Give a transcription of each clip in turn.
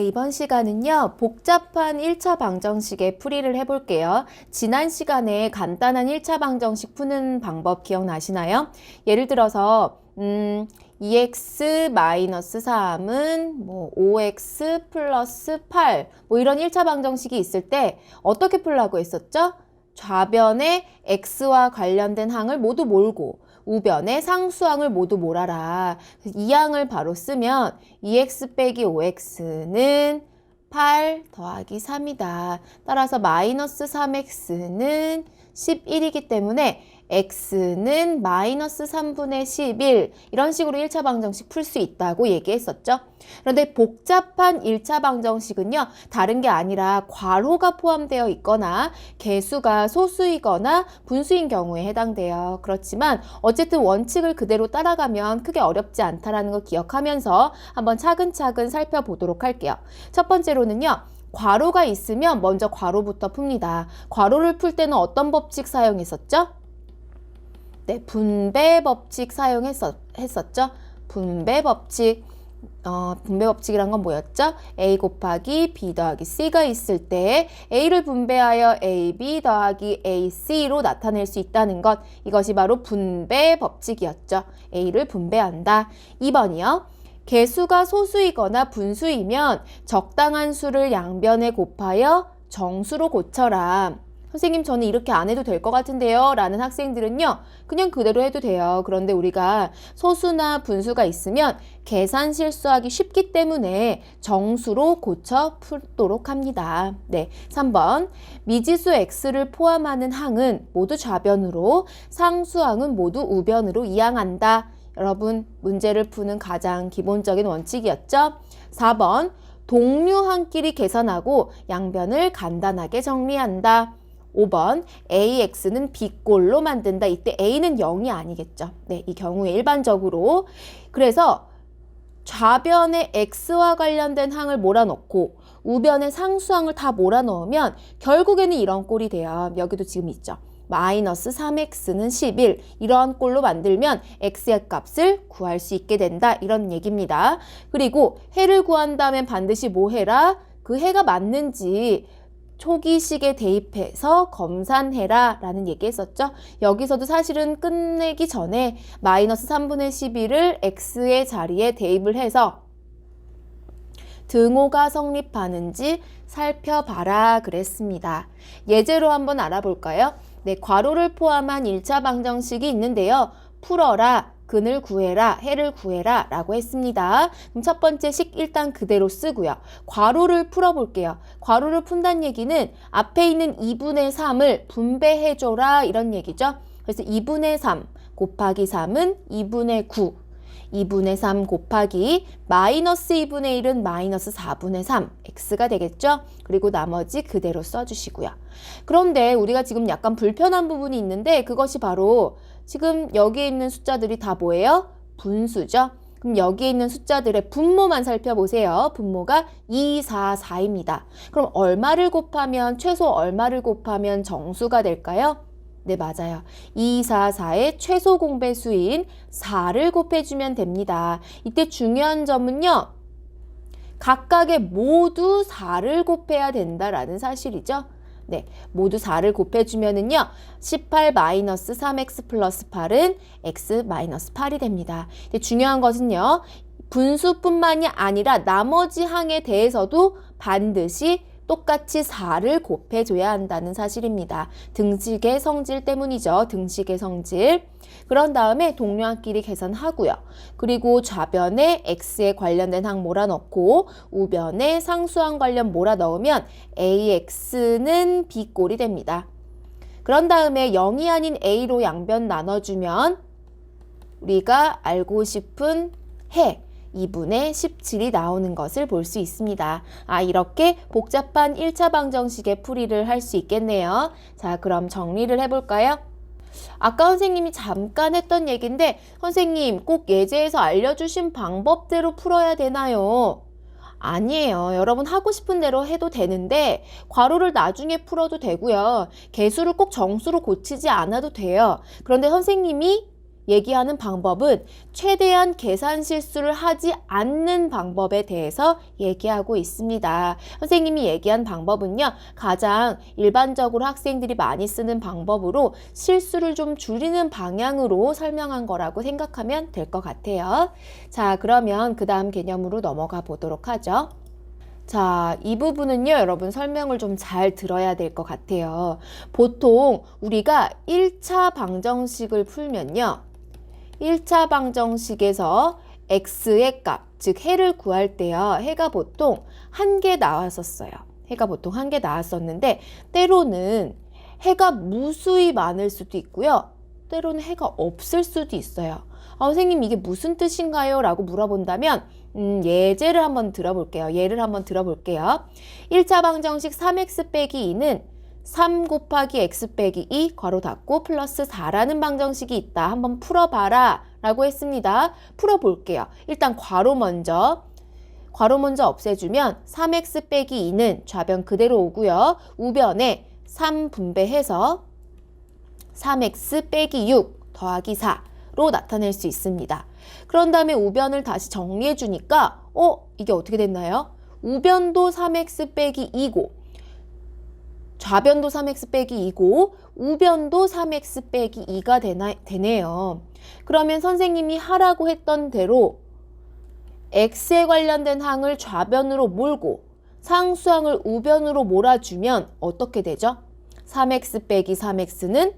네, 이번 시간은요, 복잡한 1차 방정식의 풀이를 해볼게요. 지난 시간에 간단한 1차 방정식 푸는 방법 기억나시나요? 예를 들어서, 2x-3은 5x 플러스 8, 이런 1차 방정식이 있을 때 어떻게 풀라고 했었죠? 좌변에 x와 관련된 항을 모두 몰고 우변에 상수항을 모두 몰아라. 이 항을 바로 쓰면 2x 빼기 5x는 8 더하기 3이다. 따라서 마이너스 3x는 11이기 때문에 x는 마이너스 3분의 11 이런 식으로 1차 방정식 풀 수 있다고 얘기했었죠. 그런데 복잡한 1차 방정식은요. 다른 게 아니라 괄호가 포함되어 있거나 개수가 소수이거나 분수인 경우에 해당돼요. 그렇지만 어쨌든 원칙을 그대로 따라가면 크게 어렵지 않다는 걸 기억하면서 한번 차근차근 살펴보도록 할게요. 첫 번째로는요. 괄호가 있으면 먼저 괄호부터 풉니다. 괄호를 풀 때는 어떤 법칙 사용했었죠? 네, 분배 법칙 사용했었죠. 분배 법칙. 분배 법칙이란 건 뭐였죠? A 곱하기 B 더하기 C가 있을 때 A를 분배하여 AB 더하기 AC로 나타낼 수 있다는 것. 이것이 바로 분배 법칙이었죠. A를 분배한다. 2번이요. 개수가 소수이거나 분수이면 적당한 수를 양변에 곱하여 정수로 고쳐라. 선생님 저는 이렇게 안 해도 될 것 같은데요 라는 학생들은요 그냥 그대로 해도 돼요. 그런데 우리가 소수나 분수가 있으면 계산 실수하기 쉽기 때문에 정수로 고쳐 풀도록 합니다. 네, 3번 미지수 x를 포함하는 항은 모두 좌변으로 상수항은 모두 우변으로 이항한다. 여러분 문제를 푸는 가장 기본적인 원칙이었죠. 4번 동류항끼리 계산하고 양변을 간단하게 정리한다. 5번 AX는 B꼴로 만든다. 이때 A는 0이 아니겠죠. 네, 이 경우에 일반적으로 그래서 좌변에 X와 관련된 항을 몰아넣고 우변에 상수항을 다 몰아넣으면 결국에는 이런 꼴이 돼요. 여기도 지금 있죠. 마이너스 3x는 11 이러한 꼴로 만들면 x의 값을 구할 수 있게 된다. 이런 얘기입니다. 그리고 해를 구한다면 반드시 뭐 해라? 그 해가 맞는지 초기식에 대입해서 검산해라 라는 얘기 했었죠. 여기서도 사실은 끝내기 전에 마이너스 3분의 11을 x의 자리에 대입을 해서 등호가 성립하는지 살펴봐라 그랬습니다. 예제로 한번 알아볼까요? 네, 괄호를 포함한 1차 방정식이 있는데요. 풀어라, 근을 구해라, 해를 구해라 라고 했습니다. 그럼 첫 번째 식 일단 그대로 쓰고요. 괄호를 풀어볼게요. 괄호를 푼다는 얘기는 앞에 있는 2분의 3을 분배해줘라 이런 얘기죠. 그래서 2분의 3 곱하기 3은 2분의 9 2분의 3 곱하기 마이너스 2분의 1은 마이너스 4분의 3 x가 되겠죠. 그리고 나머지 그대로 써주시고요. 그런데 우리가 지금 약간 불편한 부분이 있는데 그것이 바로 지금 여기에 있는 숫자들이 다 뭐예요? 분수죠. 그럼 여기에 있는 숫자들의 분모만 살펴보세요. 분모가 2, 4, 4입니다. 그럼 얼마를 곱하면 최소 얼마를 곱하면 정수가 될까요? 네, 맞아요. 2, 4, 4의 최소 공배수인 4를 곱해주면 됩니다. 이때 중요한 점은요. 각각의 모두 4를 곱해야 된다라는 사실이죠. 네, 모두 4를 곱해주면은요. 18-3x 플러스 8은 x-8이 됩니다. 근데 중요한 것은요. 분수뿐만이 아니라 나머지 항에 대해서도 반드시 똑같이 4를 곱해줘야 한다는 사실입니다. 등식의 성질 때문이죠. 등식의 성질. 그런 다음에 동류항끼리 계산하고요. 그리고 좌변에 x에 관련된 항 몰아넣고 우변에 상수항 관련 몰아넣으면 ax는 b꼴이 됩니다. 그런 다음에 0이 아닌 a로 양변 나눠주면 우리가 알고 싶은 해 2분의 17이 나오는 것을 볼 수 있습니다. 이렇게 복잡한 1차 방정식의 풀이를 할 수 있겠네요. 자, 그럼 정리를 해볼까요? 아까 선생님이 잠깐 했던 얘기인데 선생님 꼭 예제에서 알려주신 방법대로 풀어야 되나요? 아니에요. 여러분 하고 싶은 대로 해도 되는데 괄호를 나중에 풀어도 되고요. 개수를 꼭 정수로 고치지 않아도 돼요. 그런데 선생님이 얘기하는 방법은 최대한 계산 실수를 하지 않는 방법에 대해서 얘기하고 있습니다. 선생님이 얘기한 방법은요, 가장 일반적으로 학생들이 많이 쓰는 방법으로 실수를 좀 줄이는 방향으로 설명한 거라고 생각하면 될 것 같아요. 자, 그러면 그 다음 개념으로 넘어가 보도록 하죠. 자, 이 부분은요, 여러분 설명을 좀 잘 들어야 될 것 같아요. 보통 우리가 1차 방정식을 풀면요, 1차 방정식에서 x의 값, 즉 해를 구할 때요, 해가 보통 한 개 나왔었어요. 해가 보통 한 개 나왔었는데 때로는 해가 무수히 많을 수도 있고요, 때로는 해가 없을 수도 있어요. 선생님 이게 무슨 뜻인가요? 라고 물어본다면 예제를 한번 들어볼게요. 예를 한번 들어볼게요. 1차 방정식 3x 빼기 2는 3 곱하기 x 빼기 2 괄호 닫고 플러스 4라는 방정식이 있다. 한번 풀어봐라 라고 했습니다. 풀어볼게요. 일단 괄호 먼저 없애주면 3x 빼기 2는 좌변 그대로 오고요. 우변에 3 분배해서 3x 빼기 6 더하기 4로 나타낼 수 있습니다. 그런 다음에 우변을 다시 정리해 주니까 이게 어떻게 됐나요? 우변도 3x 빼기 2고 좌변도 3x 빼기 2고 우변도 3x 빼기 2가 되네요. 그러면 선생님이 하라고 했던 대로 x에 관련된 항을 좌변으로 몰고 상수항을 우변으로 몰아주면 어떻게 되죠? 3x 빼기 3x는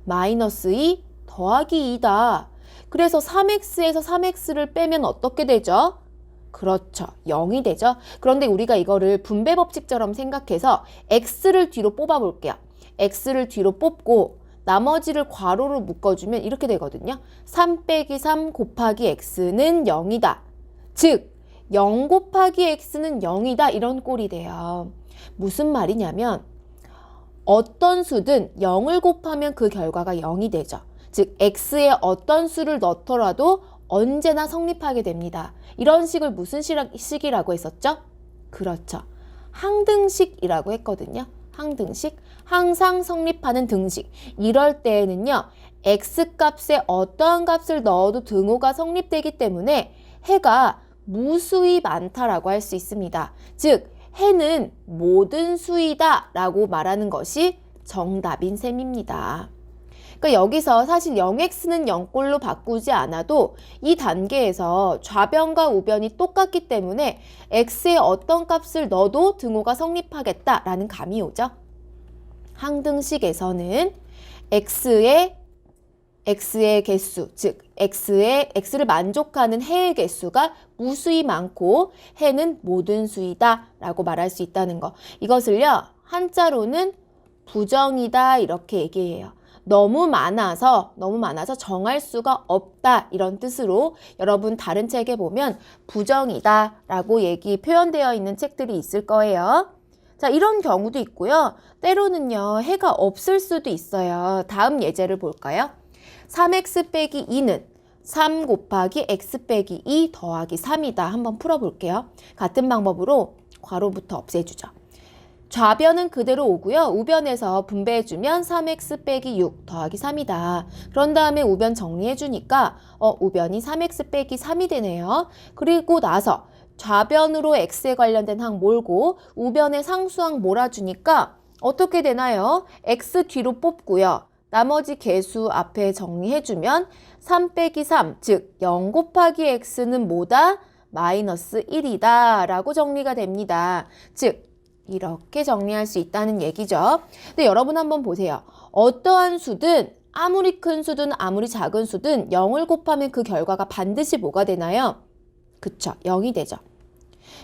마이너스 2 더하기 2다. 그래서 3x에서 3x를 빼면 어떻게 되죠? 그렇죠. 0이 되죠. 그런데 우리가 이거를 분배 법칙처럼 생각해서 x를 뒤로 뽑아 볼게요. x를 뒤로 뽑고 나머지를 괄호로 묶어주면 이렇게 되거든요. 3 빼기 3 곱하기 x는 0이다. 즉 0 곱하기 x는 0이다. 이런 꼴이 돼요. 무슨 말이냐면 어떤 수든 0을 곱하면 그 결과가 0이 되죠. 즉 x에 어떤 수를 넣더라도 언제나 성립하게 됩니다. 이런 식을 무슨 식이라고 했었죠? 그렇죠. 항등식이라고 했거든요. 항등식. 항상 성립하는 등식. 이럴 때에는요, x값에 어떠한 값을 넣어도 등호가 성립되기 때문에 해가 무수히 많다라고 할 수 있습니다. 즉, 해는 모든 수이다 라고 말하는 것이 정답인 셈입니다. 그러니까 여기서 사실 0x는 0꼴로 바꾸지 않아도 이 단계에서 좌변과 우변이 똑같기 때문에 x에 어떤 값을 넣어도 등호가 성립하겠다라는 감이 오죠. 항등식에서는 x의 개수, 즉 x를 만족하는 해의 개수가 무수히 많고 해는 모든 수이다 라고 말할 수 있다는 거. 이것을요, 한자로는 부정이다 이렇게 얘기해요. 너무 많아서 정할 수가 없다 이런 뜻으로 여러분 다른 책에 보면 부정이다 라고 표현되어 있는 책들이 있을 거예요. 자, 이런 경우도 있고요. 때로는요, 해가 없을 수도 있어요. 다음 예제를 볼까요? 3x 빼기 2는 3 곱하기 x 빼기 2 더하기 3이다. 한번 풀어볼게요. 같은 방법으로 괄호부터 없애주죠. 좌변은 그대로 오고요. 우변에서 분배해주면 3x 빼기 6 더하기 3이다. 그런 다음에 우변 정리해주니까 우변이 3x 빼기 3이 되네요. 그리고 나서 좌변으로 x에 관련된 항 몰고 우변에 상수항 몰아주니까 어떻게 되나요? x 뒤로 뽑고요. 나머지 개수 앞에 정리해주면 3 빼기 3, 즉 0 곱하기 x는 뭐다? 마이너스 1이다 라고 정리가 됩니다. 즉 이렇게 정리할 수 있다는 얘기죠. 근데 여러분 한번 보세요. 어떠한 수든 아무리 큰 수든 아무리 작은 수든 0을 곱하면 그 결과가 반드시 뭐가 되나요? 그쵸, 0이 되죠.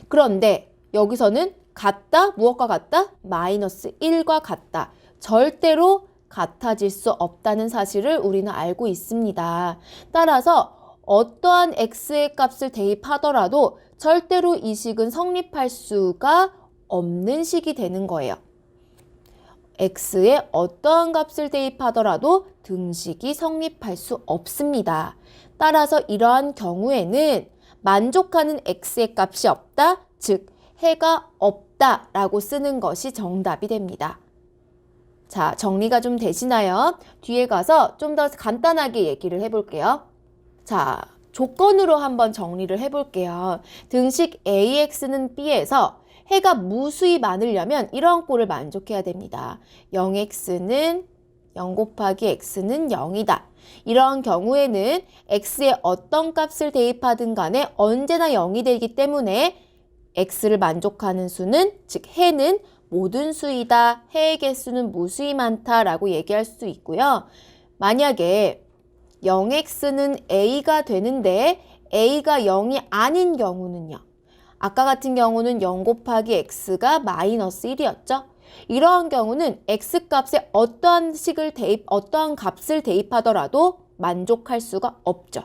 그런데 여기서는 같다? 무엇과 같다? 마이너스 1과 같다. 절대로 같아질 수 없다는 사실을 우리는 알고 있습니다. 따라서 어떠한 x의 값을 대입하더라도 절대로 이 식은 성립할 수가 없는 식이 되는 거예요. x에 어떠한 값을 대입하더라도 등식이 성립할 수 없습니다. 따라서 이러한 경우에는 만족하는 x의 값이 없다, 즉 해가 없다라고 쓰는 것이 정답이 됩니다. 자, 정리가 좀 되시나요? 뒤에 가서 좀 더 간단하게 얘기를 해볼게요. 자, 조건으로 한번 정리를 해볼게요. 등식 AX는 B에서 해가 무수히 많으려면 이런 꼴을 만족해야 됩니다. 0x는 0 곱하기 x는 0이다. 이런 경우에는 x에 어떤 값을 대입하든 간에 언제나 0이 되기 때문에 x를 만족하는 수는, 즉 해는 모든 수이다. 해의 개수는 무수히 많다라고 얘기할 수 있고요. 만약에 0x는 a가 되는데 a가 0이 아닌 경우는요. 아까 같은 경우는 0 곱하기 x가 마이너스 1이었죠. 이러한 경우는 x값에 어떠한 값을 대입하더라도 만족할 수가 없죠.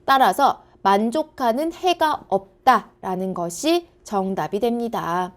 따라서 만족하는 해가 없다라는 것이 정답이 됩니다.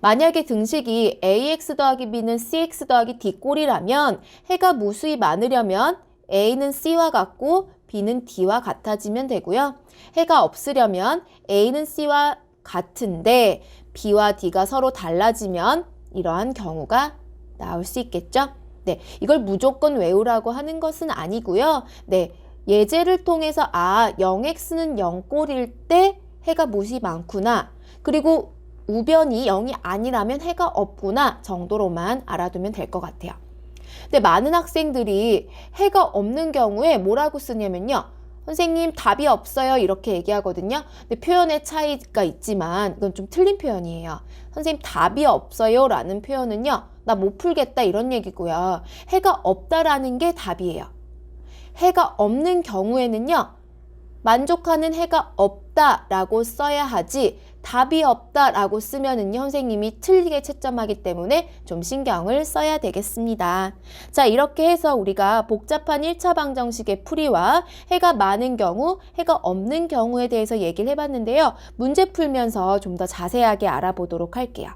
만약에 등식이 ax 더하기 b는 cx 더하기 d 꼴이라면 해가 무수히 많으려면 a는 c와 같고 b는 d와 같아지면 되고요. 해가 없으려면 a는 c와 같은데 b와 d가 서로 달라지면 이러한 경우가 나올 수 있겠죠? 네, 이걸 무조건 외우라고 하는 것은 아니고요. 네, 예제를 통해서 0x는 0꼴일 때 해가 무수히 많구나. 그리고 우변이 0이 아니라면 해가 없구나 정도로만 알아두면 될 것 같아요. 근데 많은 학생들이 해가 없는 경우에 뭐라고 쓰냐면요. 선생님 답이 없어요 이렇게 얘기하거든요. 근데 표현의 차이가 있지만 이건 좀 틀린 표현이에요. 선생님 답이 없어요 라는 표현은요. 나 못 풀겠다 이런 얘기고요. 해가 없다라는 게 답이에요. 해가 없는 경우에는요. 만족하는 해가 없다라고 써야 하지 답이 없다라고 쓰면은요, 선생님이 틀리게 채점하기 때문에 좀 신경을 써야 되겠습니다. 자, 이렇게 해서 우리가 복잡한 1차 방정식의 풀이와 해가 많은 경우, 해가 없는 경우에 대해서 얘기를 해봤는데요. 문제 풀면서 좀 더 자세하게 알아보도록 할게요.